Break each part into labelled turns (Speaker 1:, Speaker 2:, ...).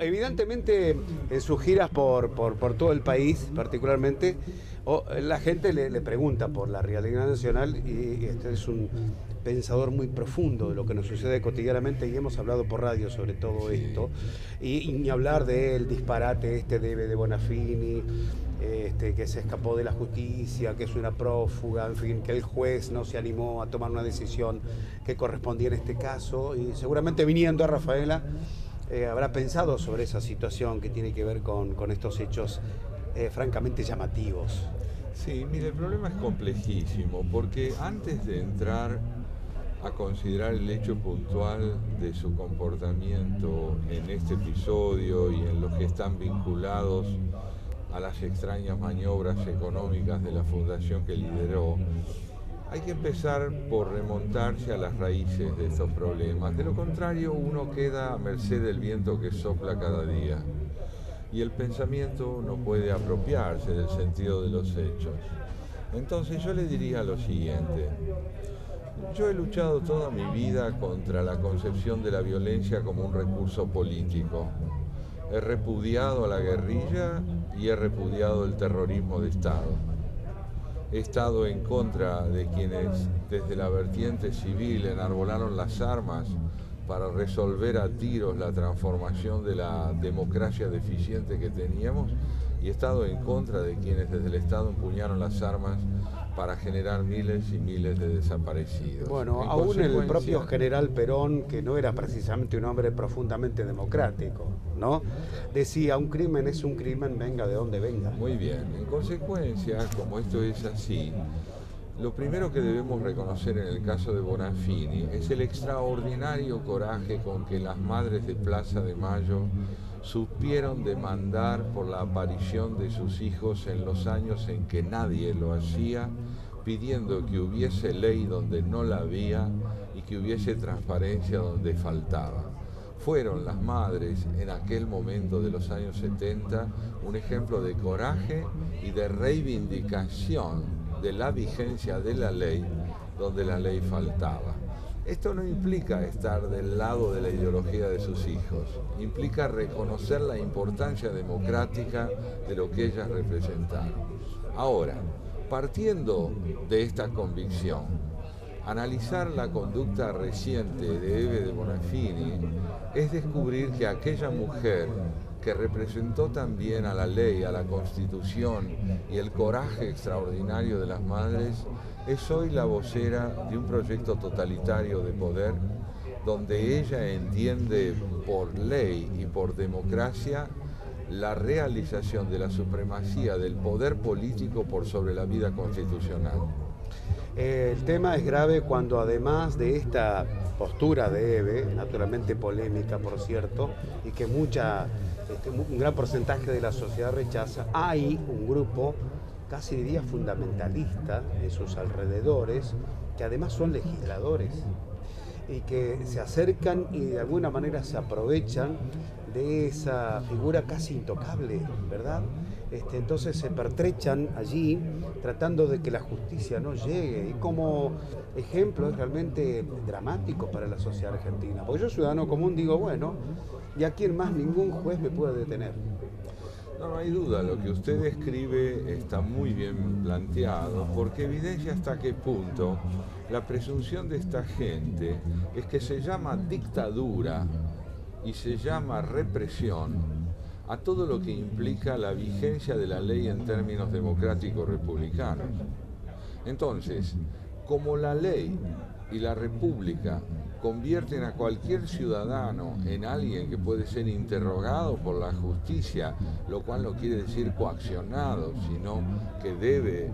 Speaker 1: evidentemente en sus giras por todo el país, particularmente, la gente le pregunta por la realidad nacional y este es un pensador muy profundo de lo que nos sucede cotidianamente y hemos hablado por radio sobre todo
Speaker 2: Sí.
Speaker 1: esto y ni hablar del disparate de Bonafini, que se escapó de la justicia, que es una prófuga, en fin, que el juez no se animó a tomar una decisión que correspondía en este caso y seguramente viniendo a Rafaela habrá pensado sobre esa situación que tiene que ver con estos hechos francamente llamativos.
Speaker 2: Sí, mire, el problema es complejísimo, porque antes de entrar a considerar el hecho puntual de su comportamiento en este episodio y en los que están vinculados a las extrañas maniobras económicas de la fundación que lideró, hay que empezar por remontarse a las raíces de estos problemas. De lo contrario, uno queda a merced del viento que sopla cada día. Y el pensamiento no puede apropiarse del sentido de los hechos. Entonces yo le diría lo siguiente. Yo he luchado toda mi vida contra la concepción de la violencia como un recurso político. He repudiado a la guerrilla y he repudiado el terrorismo de Estado. He estado en contra de quienes desde la vertiente civil enarbolaron las armas para resolver a tiros la transformación de la democracia deficiente que teníamos y he estado en contra de quienes desde el Estado empuñaron las armas para generar miles y miles de desaparecidos.
Speaker 1: Bueno,
Speaker 2: En
Speaker 1: aún el propio
Speaker 2: consecuencia,
Speaker 1: general Perón, que no era precisamente un hombre profundamente democrático, ¿no? Decía, un crimen es un crimen, venga de donde venga.
Speaker 2: muy bien, en consecuencia, como esto es así, lo primero que debemos reconocer en el caso de Bonafini es el extraordinario coraje con que las madres de Plaza de Mayo supieron demandar por la aparición de sus hijos en los años en que nadie lo hacía, pidiendo que hubiese ley donde no la había y que hubiese transparencia donde faltaba. Fueron las madres en aquel momento de los años 70 un ejemplo de coraje y de reivindicación de la vigencia de la ley donde la ley faltaba. Esto no implica estar del lado de la ideología de sus hijos, implica reconocer la importancia democrática de lo que ellas representaron. Ahora, partiendo de esta convicción, analizar la conducta reciente de Eve de Bonafini es descubrir que aquella mujer que representó también a la ley, a la Constitución y el coraje extraordinario de las madres, es hoy la vocera de un proyecto totalitario de poder donde ella entiende por ley y por democracia la realización de la supremacía del poder político por sobre la vida constitucional.
Speaker 1: El tema es grave cuando además de esta postura de Eve, naturalmente polémica por cierto, y que un gran porcentaje de la sociedad rechaza, hay un grupo, casi diría fundamentalista, en sus alrededores, que además son legisladores y que se acercan y de alguna manera se aprovechan de esa figura casi intocable, ¿verdad? Entonces se pertrechan allí tratando de que la justicia no llegue y como ejemplo es realmente dramático para la sociedad argentina. Porque yo, ciudadano común, digo, bueno, y aquí en más ningún juez me puede detener.
Speaker 2: No hay duda, lo que usted describe está muy bien planteado porque evidencia hasta qué punto la presunción de esta gente es que se llama dictadura y se llama represión a todo lo que implica la vigencia de la ley en términos democráticos republicanos. Entonces, como la ley y la república convierten a cualquier ciudadano en alguien que puede ser interrogado por la justicia, lo cual no quiere decir coaccionado, sino que debe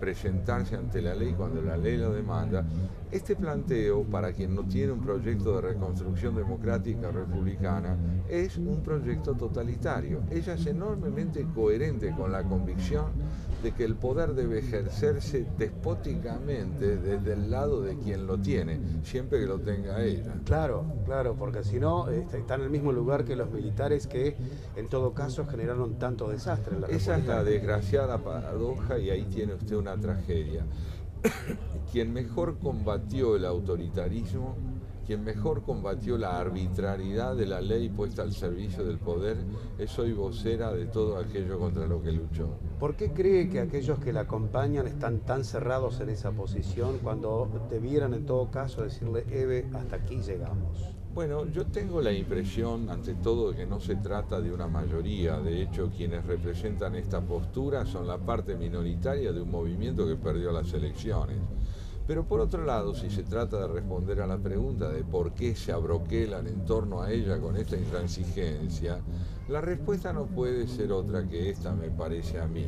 Speaker 2: presentarse ante la ley cuando la ley lo demanda, este planteo, para quien no tiene un proyecto de reconstrucción democrática republicana, es un proyecto totalitario. Ella es enormemente coherente con la convicción de que el poder debe ejercerse despóticamente desde el lado de quien lo tiene, siempre que lo tenga ella.
Speaker 1: Claro, claro, porque si no, está en el mismo lugar que los militares que en todo caso generaron tanto desastre en la
Speaker 2: Esa es
Speaker 1: República.
Speaker 2: la desgraciada paradoja y ahí tiene usted una tragedia. Quien mejor combatió el autoritarismo quien mejor combatió la arbitrariedad de la ley puesta al servicio del poder es hoy vocera de todo aquello contra lo que luchó.
Speaker 1: ¿Por qué cree que aquellos que la acompañan están tan cerrados en esa posición cuando debieran en todo caso decirle, Eve, hasta aquí llegamos?
Speaker 2: Bueno, yo tengo la impresión, ante todo, de que no se trata de una mayoría. De hecho, quienes representan esta postura son la parte minoritaria de un movimiento que perdió las elecciones. Pero por otro lado, si se trata de responder a la pregunta de por qué se abroquelan en torno a ella con esta intransigencia, la respuesta no puede ser otra que esta, me parece a mí.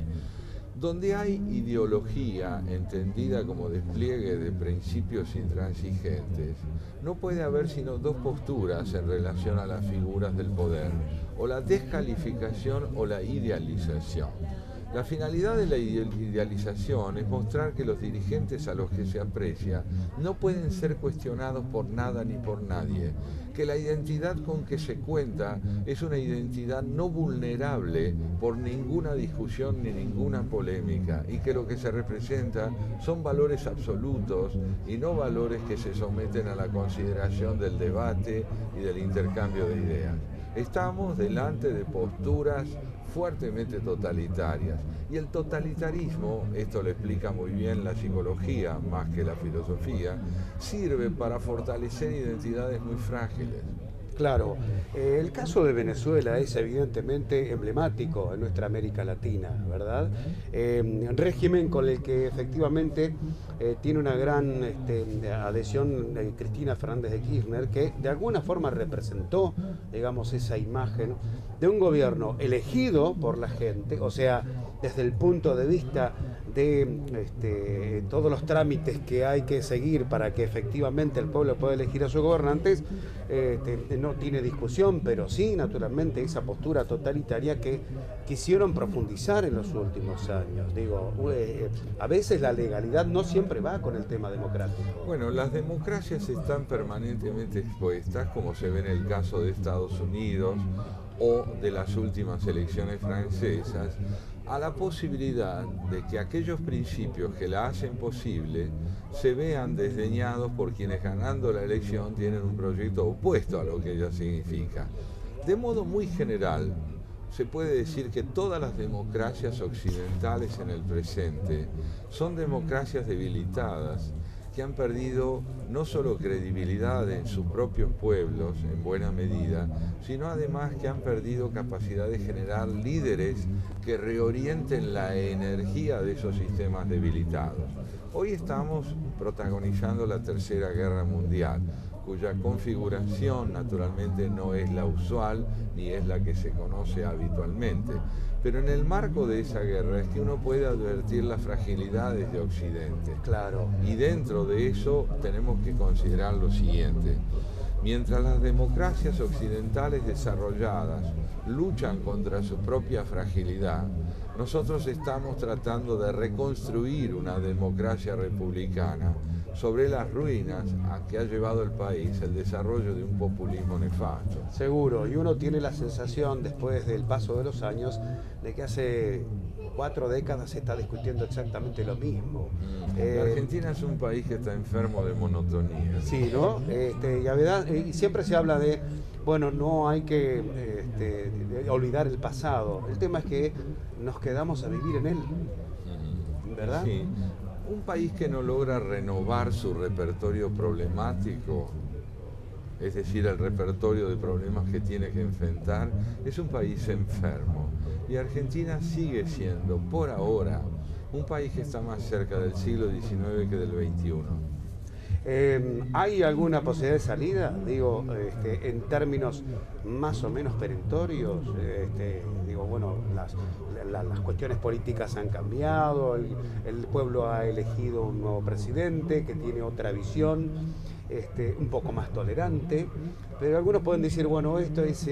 Speaker 2: Donde hay ideología entendida como despliegue de principios intransigentes, no puede haber sino dos posturas en relación a las figuras del poder, o la descalificación o la idealización. La finalidad de la idealización es mostrar que los dirigentes a los que se aprecia no pueden ser cuestionados por nada ni por nadie, que la identidad con que se cuenta es una identidad no vulnerable por ninguna discusión ni ninguna polémica, y que lo que se representa son valores absolutos y no valores que se someten a la consideración del debate y del intercambio de ideas. Estamos delante de posturas fuertemente totalitarias. Y el totalitarismo, esto lo explica muy bien la psicología más que la filosofía, sirve para fortalecer identidades muy frágiles.
Speaker 1: Claro, el caso de Venezuela es evidentemente emblemático en nuestra América Latina, ¿verdad? Régimen con el que efectivamente tiene una gran adhesión Cristina Fernández de Kirchner, que de alguna forma representó, digamos, esa imagen de un gobierno elegido por la gente, o sea, desde el punto de vista de todos los trámites que hay que seguir para que efectivamente el pueblo pueda elegir a sus gobernantes, no tiene discusión, pero sí, naturalmente, esa postura totalitaria que quisieron profundizar en los últimos años. Digo, a veces la legalidad no siempre va con el tema democrático.
Speaker 2: Bueno, las democracias están permanentemente expuestas, como se ve en el caso de Estados Unidos o de las últimas elecciones francesas, a la posibilidad de que aquellos principios que la hacen posible se vean desdeñados por quienes, ganando la elección, tienen un proyecto opuesto a lo que ella significa. De modo muy general, se puede decir que todas las democracias occidentales en el presente son democracias debilitadas, que han perdido no solo credibilidad en sus propios pueblos, en buena medida, sino además que han perdido capacidad de generar líderes que reorienten la energía de esos sistemas debilitados. Hoy estamos protagonizando la Tercera Guerra Mundial, cuya configuración naturalmente no es la usual ni es la que se conoce habitualmente. Pero en el marco de esa guerra es que uno puede advertir las fragilidades de Occidente.
Speaker 1: Claro.
Speaker 2: Y dentro de eso tenemos que considerar lo siguiente. Mientras las democracias occidentales desarrolladas luchan contra su propia fragilidad, nosotros estamos tratando de reconstruir una democracia republicana sobre las ruinas a que ha llevado el país el desarrollo de un populismo nefasto.
Speaker 1: Seguro, y uno tiene la sensación, después del paso de los años, de que hace 4 décadas se está discutiendo exactamente lo mismo.
Speaker 2: La Argentina es un país que está enfermo de monotonía.
Speaker 1: Sí, ¿no? Y siempre se habla de, bueno, no hay que de olvidar el pasado. El tema es que nos quedamos a vivir en él, ¿verdad?
Speaker 2: Sí. Un país que no logra renovar su repertorio problemático, es decir, el repertorio de problemas que tiene que enfrentar, es un país enfermo. Y Argentina sigue siendo, por ahora, un país que está más cerca del siglo XIX que del XXI.
Speaker 1: ¿Hay alguna posibilidad de salida? Digo, en términos más o menos perentorios. Bueno, las cuestiones políticas han cambiado, el pueblo ha elegido un nuevo presidente que tiene otra visión, un poco más tolerante, pero algunos pueden decir, bueno, esto es,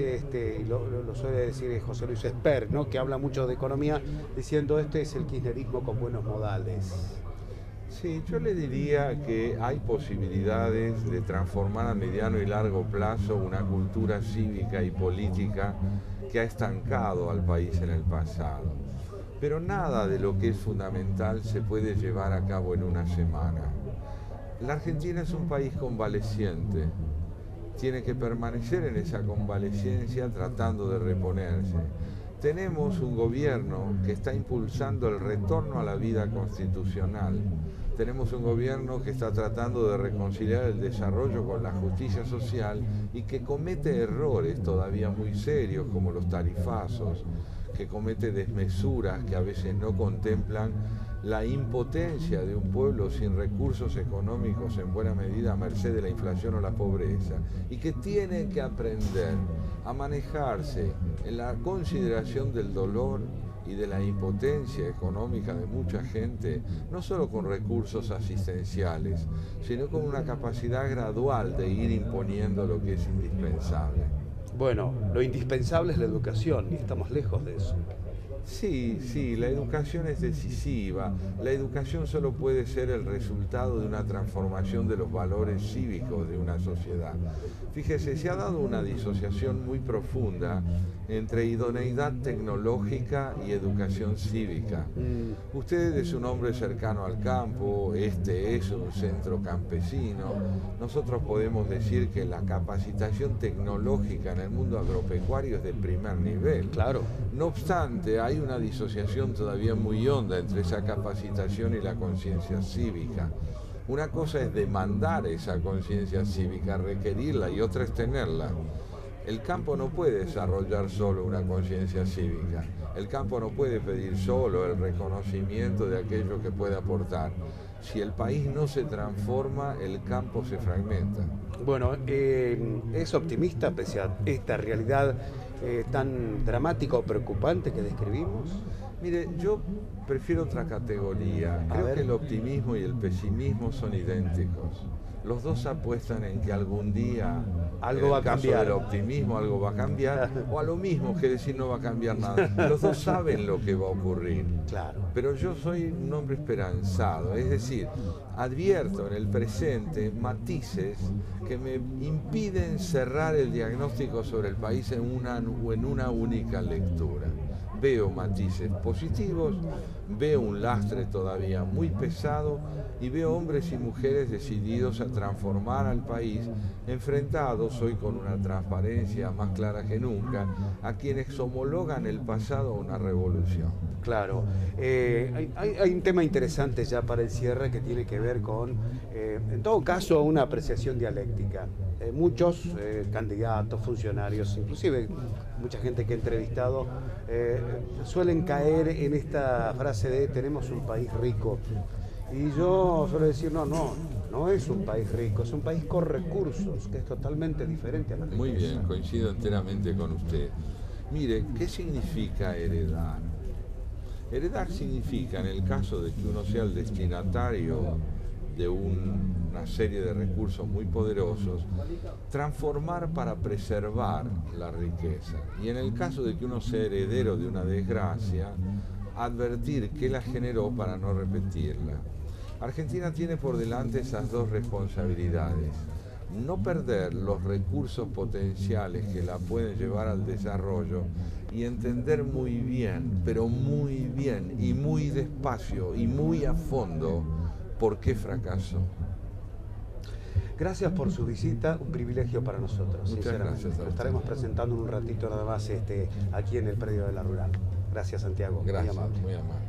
Speaker 1: lo suele decir José Luis Esper, ¿no?, que habla mucho de economía, diciendo este es el kirchnerismo con buenos modales.
Speaker 2: Sí, yo le diría que hay posibilidades de transformar a mediano y largo plazo una cultura cívica y política que ha estancado al país en el pasado. Pero nada de lo que es fundamental se puede llevar a cabo en una semana. La Argentina es un país convaleciente, tiene que permanecer en esa convalecencia tratando de reponerse. Tenemos un gobierno que está impulsando el retorno a la vida constitucional. Tenemos un gobierno que está tratando de reconciliar el desarrollo con la justicia social y que comete errores todavía muy serios como los tarifazos, que comete desmesuras que a veces no contemplan la impotencia de un pueblo sin recursos económicos en buena medida a merced de la inflación o la pobreza, y que tiene que aprender a manejarse en la consideración del dolor y de la impotencia económica de mucha gente, no solo con recursos asistenciales, sino con una capacidad gradual de ir imponiendo lo que es indispensable.
Speaker 1: Bueno, lo indispensable es la educación y estamos lejos de eso.
Speaker 2: Sí, la educación es decisiva. La educación solo puede ser el resultado de una transformación de los valores cívicos de una sociedad. Fíjese, se ha dado una disociación muy profunda entre idoneidad tecnológica y educación cívica. Usted es un hombre cercano al campo, este es un centro campesino. Nosotros podemos decir que la capacitación tecnológica en el mundo agropecuario es de primer nivel.
Speaker 1: Claro.
Speaker 2: No obstante, hay una disociación todavía muy honda entre esa capacitación y la conciencia cívica. Una cosa es demandar esa conciencia cívica, requerirla, y otra es tenerla. El campo no puede desarrollar solo una conciencia cívica. El campo no puede pedir solo el reconocimiento de aquello que puede aportar. Si el país no se transforma, el campo se fragmenta.
Speaker 1: Bueno, ¿es optimista pese a esta realidad tan dramática o preocupante que describimos?
Speaker 2: Mire, yo prefiero otra categoría. Creo que el optimismo y el pesimismo son idénticos. Los dos apuestan en que algún día
Speaker 1: algo va a cambiar.
Speaker 2: El optimismo, algo va a cambiar, o a lo mismo que decir no va a cambiar nada. Los dos saben lo que va a ocurrir.
Speaker 1: Claro.
Speaker 2: Pero yo soy un hombre esperanzado, es decir, advierto en el presente matices que me impiden cerrar el diagnóstico sobre el país en una única lectura. Veo matices positivos, veo un lastre todavía muy pesado y veo hombres y mujeres decididos a transformar al país, enfrentados hoy con una transparencia más clara que nunca a quienes homologan el pasado a una revolución.
Speaker 1: Claro. Hay un tema interesante ya para el cierre que tiene que ver con, en todo caso, una apreciación dialéctica. Muchos candidatos, funcionarios, inclusive mucha gente que he entrevistado, suelen caer en esta frase de tenemos un país rico. Y yo suelo decir, no es un país rico, es un país con recursos, que es totalmente diferente a la riqueza.
Speaker 2: Muy bien, coincido enteramente con usted. Mire, ¿qué significa heredar? Heredar significa, en el caso de que uno sea el destinatario de una serie de recursos muy poderosos, transformar para preservar la riqueza. Y en el caso de que uno sea heredero de una desgracia, advertir que la generó para no repetirla. Argentina tiene por delante esas dos responsabilidades: no perder los recursos potenciales que la pueden llevar al desarrollo y entender muy bien, pero muy bien y muy despacio y muy a fondo por qué fracasó.
Speaker 1: Gracias por su visita, un privilegio para nosotros.
Speaker 2: Muchas gracias.
Speaker 1: Lo estaremos presentando en un ratito nada más aquí en el predio de la Rural. Gracias, Santiago.
Speaker 2: Gracias,
Speaker 1: muy amable.
Speaker 2: Muy amable.